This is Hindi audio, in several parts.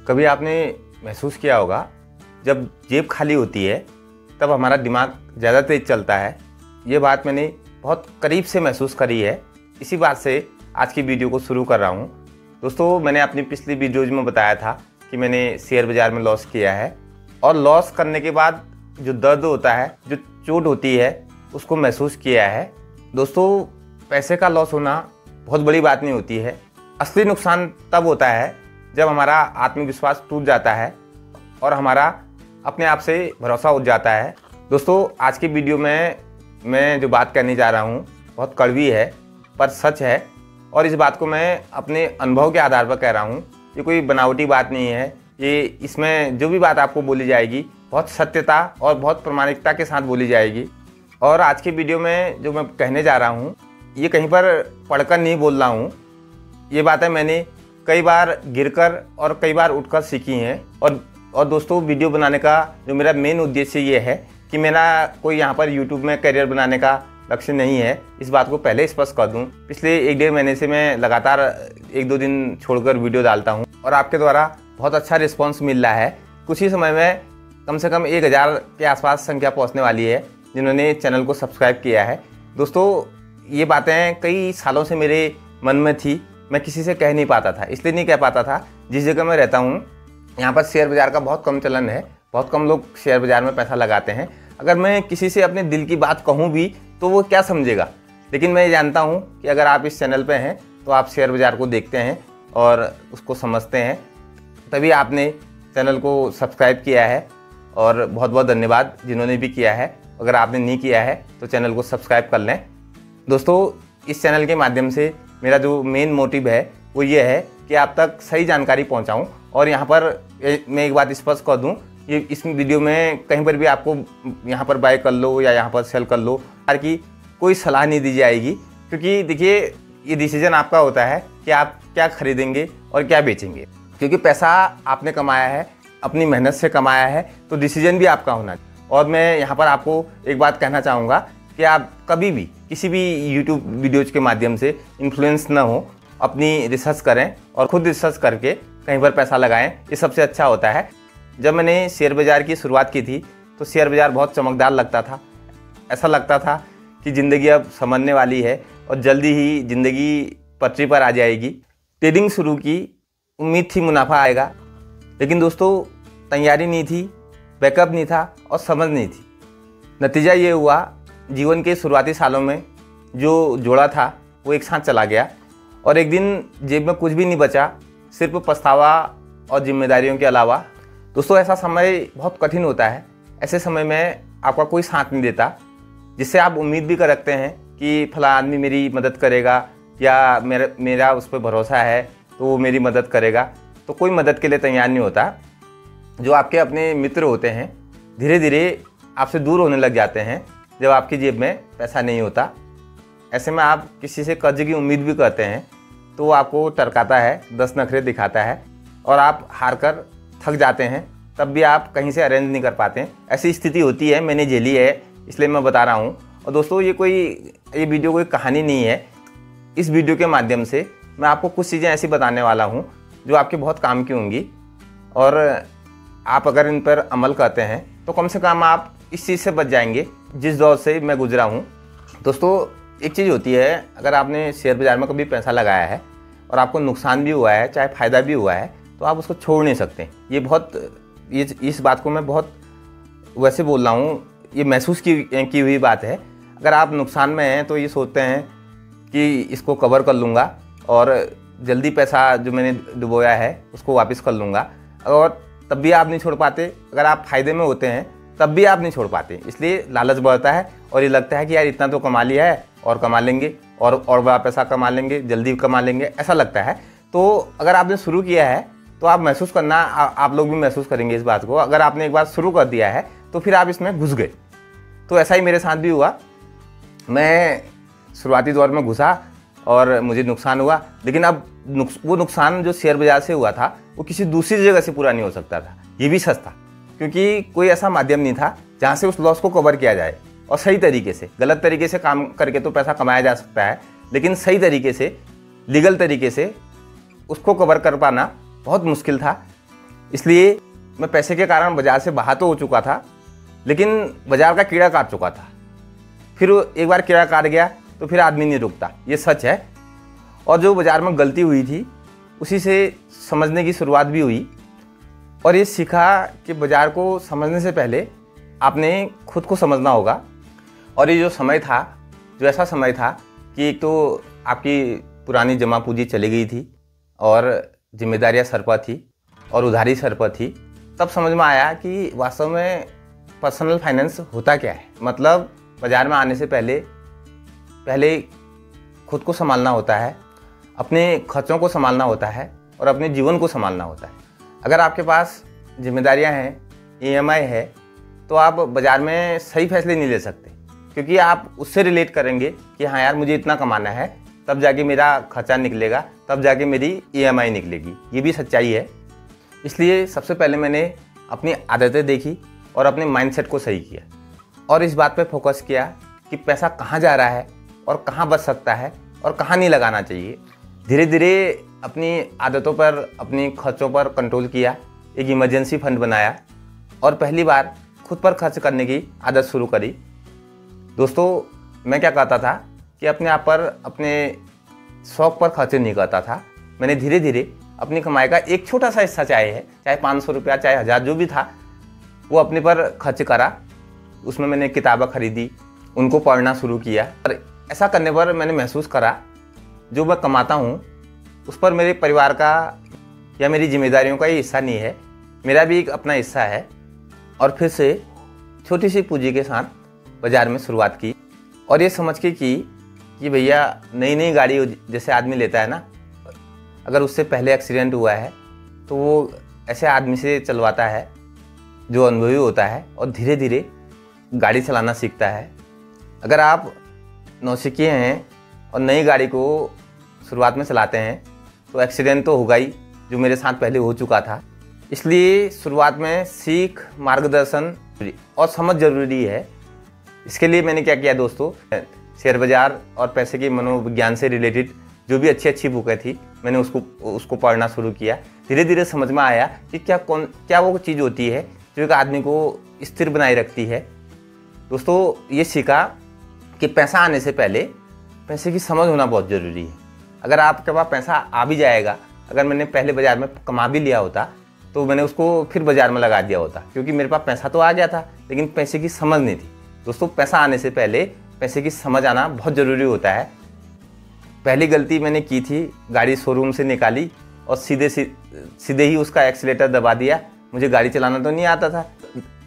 कभी आपने महसूस किया होगा जब जेब खाली होती है तब हमारा दिमाग ज़्यादा तेज चलता है। ये बात मैंने बहुत करीब से महसूस करी है। इसी बात से आज की वीडियो को शुरू कर रहा हूँ। दोस्तों, मैंने अपनी पिछली वीडियोज में बताया था कि मैंने शेयर बाज़ार में लॉस किया है और लॉस करने के बाद जो दर्द होता है, जो चोट होती है, उसको महसूस किया है। दोस्तों, पैसे का लॉस होना बहुत बड़ी बात नहीं होती है। असली नुकसान तब होता है जब हमारा आत्मविश्वास टूट जाता है और हमारा अपने आप से भरोसा उठ जाता है। दोस्तों, आज की वीडियो में मैं जो बात करने जा रहा हूँ बहुत कड़वी है पर सच है और इस बात को मैं अपने अनुभव के आधार पर कह रहा हूँ। ये कोई बनावटी बात नहीं है। ये इसमें जो भी बात आपको बोली जाएगी बहुत सत्यता और बहुत प्रामाणिकता के साथ बोली जाएगी। और आज की वीडियो में जो मैं कहने जा रहा हूँ ये कहीं पर पढ़कर नहीं बोल रहा हूँ। ये बातें मैंने कई बार गिरकर और कई बार उठकर सीखी हैं। और दोस्तों, वीडियो बनाने का जो मेरा मेन उद्देश्य ये है कि मेरा कोई यहाँ पर यूट्यूब में करियर बनाने का लक्ष्य नहीं है। इस बात को पहले स्पष्ट कर दूँ। पिछले 1-1.5 महीने से मैं लगातार 1-2 दिन छोड़कर वीडियो डालता हूँ और आपके द्वारा बहुत अच्छा रिस्पॉन्स मिल रहा है। कुछ ही समय में कम से कम 1000 के आसपास संख्या पहुँचने वाली है जिन्होंने चैनल को सब्सक्राइब किया है। दोस्तों, ये बातें कई सालों से मेरे मन में थी। मैं किसी से कह नहीं पाता था, इसलिए नहीं कह पाता था जिस जगह मैं रहता हूँ यहाँ पर शेयर बाज़ार का बहुत कम चलन है। बहुत कम लोग शेयर बाज़ार में पैसा लगाते हैं। अगर मैं किसी से अपने दिल की बात कहूँ भी तो वो क्या समझेगा। लेकिन मैं जानता हूँ कि अगर आप इस चैनल पे हैं तो आप शेयर बाज़ार को देखते हैं और उसको समझते हैं, तभी आपने चैनल को सब्सक्राइब किया है। और बहुत बहुत धन्यवाद जिन्होंने भी किया है। अगर आपने नहीं किया है तो चैनल को सब्सक्राइब कर लें। दोस्तों, इस चैनल के माध्यम से मेरा जो मेन मोटिव है वो ये है कि आप तक सही जानकारी पहुंचाऊं। और यहाँ पर मैं एक बात स्पष्ट कर दूं, ये इस वीडियो में कहीं पर भी आपको यहाँ पर बाय कर लो या यहाँ पर सेल कर लो की कोई सलाह नहीं दी जाएगी। क्योंकि देखिए, ये डिसीजन आपका होता है कि आप क्या खरीदेंगे और क्या बेचेंगे। क्योंकि पैसा आपने कमाया है, अपनी मेहनत से कमाया है, तो डिसीजन भी आपका होना चाहिए। और मैं यहाँ पर आपको एक बात कहना चाहूँगा कि आप कभी भी किसी भी यूट्यूब वीडियोज के माध्यम से इन्फ्लुएंस ना हो। अपनी रिसर्च करें और खुद रिसर्च करके कहीं पर पैसा लगाएं, ये सबसे अच्छा होता है। जब मैंने शेयर बाज़ार की शुरुआत की थी तो शेयर बाज़ार बहुत चमकदार लगता था। ऐसा लगता था कि ज़िंदगी अब समझने वाली है और जल्दी ही ज़िंदगी पटरी पर आ जाएगी। ट्रेडिंग शुरू की, उम्मीद थी मुनाफा आएगा, लेकिन दोस्तों तैयारी नहीं थी, बैकअप नहीं था और समझ नहीं थी। नतीजा ये हुआ, जीवन के शुरुआती सालों में जो जोड़ा था वो एक साथ चला गया और एक दिन जेब में कुछ भी नहीं बचा, सिर्फ पछतावा और जिम्मेदारियों के अलावा। दोस्तों, ऐसा समय बहुत कठिन होता है। ऐसे समय में आपका कोई साथ नहीं देता, जिससे आप उम्मीद भी कर रखते हैं कि फला आदमी मेरी मदद करेगा या मेरा उस पर भरोसा है तो वो मेरी मदद करेगा। तो कोई मदद के लिए तैयार नहीं होता। जो आपके अपने मित्र होते हैं धीरे धीरे आपसे दूर होने लग जाते हैं जब आपकी जेब में पैसा नहीं होता। ऐसे में आप किसी से कर्ज की उम्मीद भी करते हैं तो वो आपको टरकाता है, 10 नखरे दिखाता है और आप हार कर थक जाते हैं। तब भी आप कहीं से अरेंज नहीं कर पाते हैं। ऐसी स्थिति होती है, मैंने झेली है, इसलिए मैं बता रहा हूँ। और दोस्तों, ये वीडियो कोई कहानी नहीं है। इस वीडियो के माध्यम से मैं आपको कुछ चीज़ें ऐसी बताने वाला हूँ जो आपके बहुत काम की होंगी और आप अगर इन पर अमल करते हैं तो कम से कम आप इस चीज़ से बच जाएंगे जिस दौर से मैं गुजरा हूँ। दोस्तों, एक चीज़ होती है, अगर आपने शेयर बाज़ार में कभी पैसा लगाया है और आपको नुकसान भी हुआ है चाहे फ़ायदा भी हुआ है तो आप उसको छोड़ नहीं सकते। इस बात को मैं बहुत वैसे बोल रहा हूँ, ये महसूस की हुई बात है। अगर आप नुकसान में हैं तो ये सोचते हैं कि इसको कवर कर लूँगा और जल्दी पैसा जो मैंने डुबोया है उसको वापस कर लूँगा, और तब भी आप नहीं छोड़ पाते। अगर आप फ़ायदे में होते हैं तब भी आप नहीं छोड़ पाते। इसलिए लालच बढ़ता है और ये लगता है कि यार इतना तो कमा लिया है और कमा लेंगे और बड़ा पैसा कमा लेंगे, जल्दी कमा लेंगे, ऐसा लगता है। तो अगर आपने शुरू किया है तो आप महसूस करना, आप लोग भी महसूस करेंगे इस बात को। अगर आपने एक बार शुरू कर दिया है तो फिर आप इसमें घुस गए। तो ऐसा ही मेरे साथ भी हुआ। मैं शुरुआती दौर में घुसा और मुझे नुकसान हुआ, लेकिन अब वो नुकसान जो शेयर बाज़ार से हुआ था वो किसी दूसरी जगह से पूरा नहीं हो सकता था। ये भी सच था क्योंकि कोई ऐसा माध्यम नहीं था जहाँ से उस लॉस को कवर किया जाए और सही तरीके से। गलत तरीके से काम करके तो पैसा कमाया जा सकता है, लेकिन सही तरीके से, लीगल तरीके से उसको कवर कर पाना बहुत मुश्किल था। इसलिए मैं पैसे के कारण बाज़ार से बाहर तो हो चुका था, लेकिन बाज़ार का कीड़ा काट चुका था। फिर एक बार कीड़ा काट गया तो फिर आदमी नहीं रुकता, ये सच है। और जो बाज़ार में गलती हुई थी उसी से समझने की शुरुआत भी हुई, और ये सीखा कि बाज़ार को समझने से पहले आपने खुद को समझना होगा। और ये जो समय था, जो ऐसा समय था कि एक तो आपकी पुरानी जमा पूंजी चली गई थी और जिम्मेदारियां सर पर थी और उधारी सर पर थी, तब समझ में आया कि वास्तव में पर्सनल फाइनेंस होता क्या है। मतलब बाज़ार में आने से पहले खुद को संभालना होता है, अपने खर्चों को संभालना होता है और अपने जीवन को संभालना होता है। अगर आपके पास जिम्मेदारियां हैं, EMI है, तो आप बाज़ार में सही फैसले नहीं ले सकते, क्योंकि आप उससे रिलेट करेंगे कि हाँ यार मुझे इतना कमाना है, तब जाके मेरा खर्चा निकलेगा, तब जाके मेरी EMI निकलेगी। ये भी सच्चाई है। इसलिए सबसे पहले मैंने अपनी आदतें देखी और अपने माइंडसेट को सही किया और इस बात पे फोकस किया कि पैसा कहाँ जा रहा है और कहाँ बच सकता है और कहाँ नहीं लगाना चाहिए। धीरे धीरे अपनी आदतों पर, अपनी खर्चों पर कंट्रोल किया, एक इमरजेंसी फंड बनाया और पहली बार खुद पर खर्च करने की आदत शुरू करी। दोस्तों, मैं क्या करता था कि अपने आप पर, अपने शौक़ पर खर्च नहीं करता था। मैंने धीरे धीरे अपनी कमाई का एक छोटा सा हिस्सा, चाहे 500 रुपया, चाहे 1000, जो भी था, वो अपने पर खर्च करा। उसमें मैंने किताबें खरीदी, उनको पढ़ना शुरू किया और ऐसा करने पर मैंने महसूस करा जो मैं कमाता हूँ उस पर मेरे परिवार का या मेरी जिम्मेदारियों का ही हिस्सा नहीं है, मेरा भी एक अपना हिस्सा है। और फिर से छोटी सी पूंजी के साथ बाज़ार में शुरुआत की और ये समझ के की कि भैया नई गाड़ी जैसे आदमी लेता है ना, अगर उससे पहले एक्सीडेंट हुआ है तो वो ऐसे आदमी से चलवाता है जो अनुभवी होता है और धीरे धीरे गाड़ी चलाना सीखता है। अगर आप नौसिखिए हैं और नई गाड़ी को शुरुआत में चलाते हैं तो एक्सीडेंट तो होगा ही, जो मेरे साथ पहले हो चुका था। इसलिए शुरुआत में सीख, मार्गदर्शन और समझ ज़रूरी है। इसके लिए मैंने क्या किया दोस्तों, शेयर बाज़ार और पैसे के मनोविज्ञान से रिलेटेड जो भी अच्छी बुकें थी, मैंने उसको पढ़ना शुरू किया। धीरे धीरे समझ में आया कि क्या वो चीज़ होती है जो एक आदमी को स्थिर बनाए रखती है। दोस्तों, ये सीखा कि पैसा आने से पहले पैसे की समझ होना बहुत ज़रूरी है। अगर आपके पास पैसा आ भी जाएगा, अगर मैंने पहले बाज़ार में कमा भी लिया होता तो मैंने उसको फिर बाज़ार में लगा दिया होता, क्योंकि मेरे पास पैसा तो आ गया था लेकिन पैसे की समझ नहीं थी। दोस्तों, पैसा आने से पहले पैसे की समझ आना बहुत ज़रूरी होता है। पहली गलती मैंने की थी, गाड़ी शोरूम से निकाली और सीधे ही उसका एक्सीलेटर दबा दिया। मुझे गाड़ी चलाना तो नहीं आता था,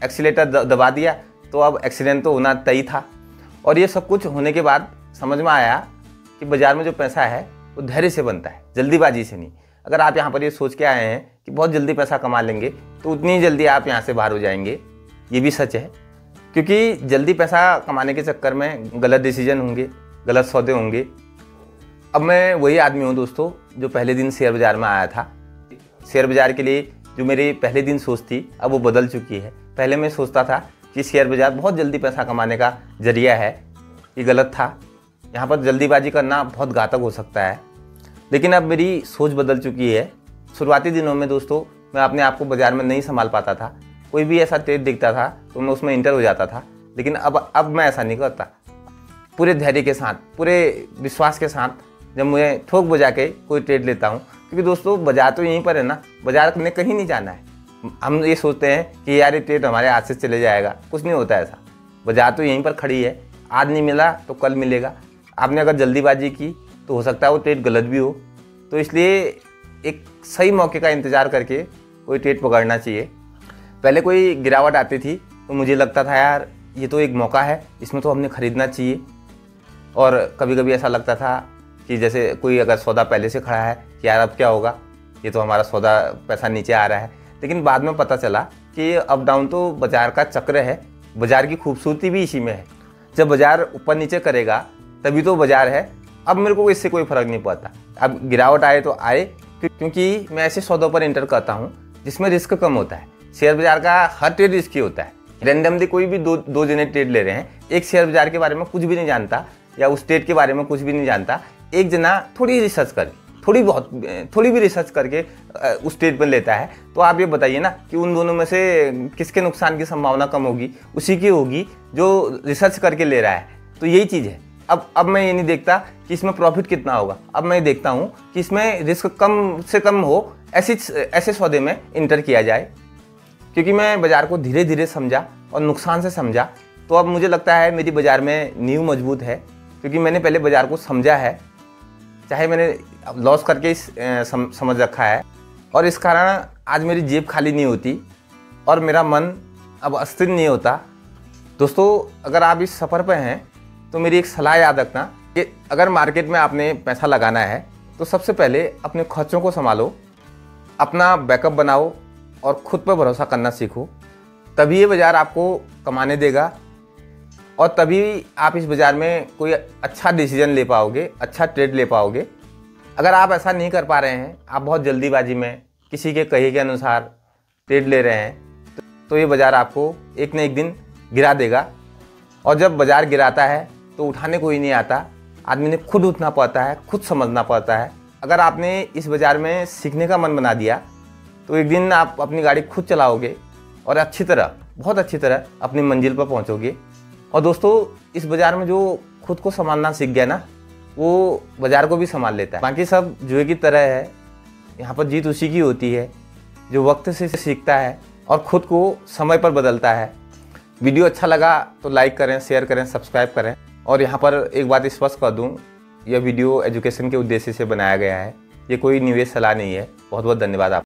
एक्सीलेटर दबा दिया तो अब एक्सीडेंट तो होना तय था। और ये सब कुछ होने के बाद समझ में आया कि बाज़ार में जो पैसा है वो धैर्य से बनता है, जल्दीबाजी से नहीं। अगर आप यहाँ पर ये सोच के आए हैं कि बहुत जल्दी पैसा कमा लेंगे तो उतनी जल्दी आप यहाँ से बाहर हो जाएंगे, ये भी सच है। क्योंकि जल्दी पैसा कमाने के चक्कर में गलत डिसीजन होंगे, गलत सौदे होंगे। अब मैं वही आदमी हूँ दोस्तों जो पहले दिन शेयर बाज़ार में आया था। शेयर बाज़ार के लिए जो मेरी पहले दिन सोच थी अब वो बदल चुकी है। पहले मैं सोचता था कि शेयर बाज़ार बहुत जल्दी पैसा कमाने का जरिया है, ये गलत था। यहाँ पर जल्दीबाजी करना बहुत घातक हो सकता है। लेकिन अब मेरी सोच बदल चुकी है। शुरुआती दिनों में दोस्तों मैं अपने आप को बाज़ार में नहीं संभाल पाता था। कोई भी ऐसा ट्रेड दिखता था तो मैं उसमें इंटर हो जाता था। लेकिन अब मैं ऐसा नहीं करता। पूरे धैर्य के साथ, पूरे विश्वास के साथ जब मैं ठोक बजा के कोई ट्रेड लेता हूँ, क्योंकि दोस्तों बाज़ार तो यहीं पर है ना, बाज़ार में कहीं नहीं जाना है। हम ये सोचते हैं कि यार ये ट्रेड हमारे हाथ से चले जाएगा, कुछ नहीं होता ऐसा। बाज़ार तो यहीं पर खड़ी है, आज नहीं मिला तो कल मिलेगा। आपने अगर जल्दीबाजी की तो हो सकता है वो ट्रेड गलत भी हो। तो इसलिए एक सही मौके का इंतज़ार करके कोई ट्रेड पकड़ना चाहिए। पहले कोई गिरावट आती थी तो मुझे लगता था यार ये तो एक मौका है, इसमें तो हमने ख़रीदना चाहिए। और कभी कभी ऐसा लगता था कि जैसे कोई अगर सौदा पहले से खड़ा है कि यार अब क्या होगा, ये तो हमारा सौदा पैसा नीचे आ रहा है। लेकिन बाद में पता चला कि अप डाउन तो बाज़ार का चक्र है, बाज़ार की खूबसूरती भी इसी में है। जब बाज़ार ऊपर नीचे करेगा तभी तो बाज़ार है। अब मेरे को इससे कोई फ़र्क नहीं पड़ता, अब गिरावट आए तो आए, क्योंकि मैं ऐसे सौदों पर इंटर करता हूँ जिसमें रिस्क कम होता है। शेयर बाज़ार का हर ट्रेड रिस्की होता है। रैंडमली कोई भी दो जने ट्रेड ले रहे हैं, एक शेयर बाज़ार के बारे में कुछ भी नहीं जानता या उस ट्रेड के बारे में कुछ भी नहीं जानता, एक जना थोड़ी रिसर्च करे, थोड़ी भी रिसर्च करके उस ट्रेड में लेता है, तो आप ये बताइए ना कि उन दोनों में से किसके नुकसान की संभावना कम होगी? उसी की होगी जो रिसर्च करके ले रहा है। तो यही चीज़ है। अब मैं ये नहीं देखता कि इसमें प्रॉफिट कितना होगा, अब मैं देखता हूँ कि इसमें रिस्क कम से कम हो, ऐसे सौदे में इंटर किया जाए। क्योंकि मैं बाज़ार को धीरे धीरे समझा और नुकसान से समझा, तो अब मुझे लगता है मेरी बाज़ार में नींव मजबूत है, क्योंकि मैंने पहले बाज़ार को समझा है, चाहे मैंने लॉस करके समझ रखा है। और इस कारण आज मेरी जेब खाली नहीं होती और मेरा मन अब अस्थिर नहीं होता। दोस्तों, अगर आप इस सफ़र पे हैं तो मेरी एक सलाह याद रखना कि अगर मार्केट में आपने पैसा लगाना है तो सबसे पहले अपने खर्चों को संभालो, अपना बैकअप बनाओ और खुद पर भरोसा करना सीखो। तभी ये बाज़ार आपको कमाने देगा और तभी आप इस बाज़ार में कोई अच्छा डिसीजन ले पाओगे, अच्छा ट्रेड ले पाओगे। अगर आप ऐसा नहीं कर पा रहे हैं, आप बहुत जल्दीबाजी में किसी के कहे के अनुसार ट्रेड ले रहे हैं, तो ये बाज़ार आपको एक न एक दिन गिरा देगा। और जब बाज़ार गिराता है तो उठाने कोई नहीं आता, आदमी ने खुद उठना पड़ता है, खुद समझना पड़ता है। अगर आपने इस बाज़ार में सीखने का मन बना दिया तो एक दिन आप अपनी गाड़ी खुद चलाओगे और अच्छी तरह, बहुत अच्छी तरह अपनी मंजिल पर पहुंचोगे। और दोस्तों, इस बाज़ार में जो खुद को संभालना सीख गया ना, वो बाज़ार को भी संभाल लेता है। बाकी सब जुए की तरह है, यहाँ पर जीत उसी की होती है जो वक्त से सीखता है और ख़ुद को समय पर बदलता है। वीडियो अच्छा लगा तो लाइक करें, शेयर करें, सब्सक्राइब करें। और यहाँ पर एक बात स्पष्ट कर दूँ, यह वीडियो एजुकेशन के उद्देश्य से बनाया गया है, ये कोई निवेश सलाह नहीं है। बहुत बहुत धन्यवाद आप।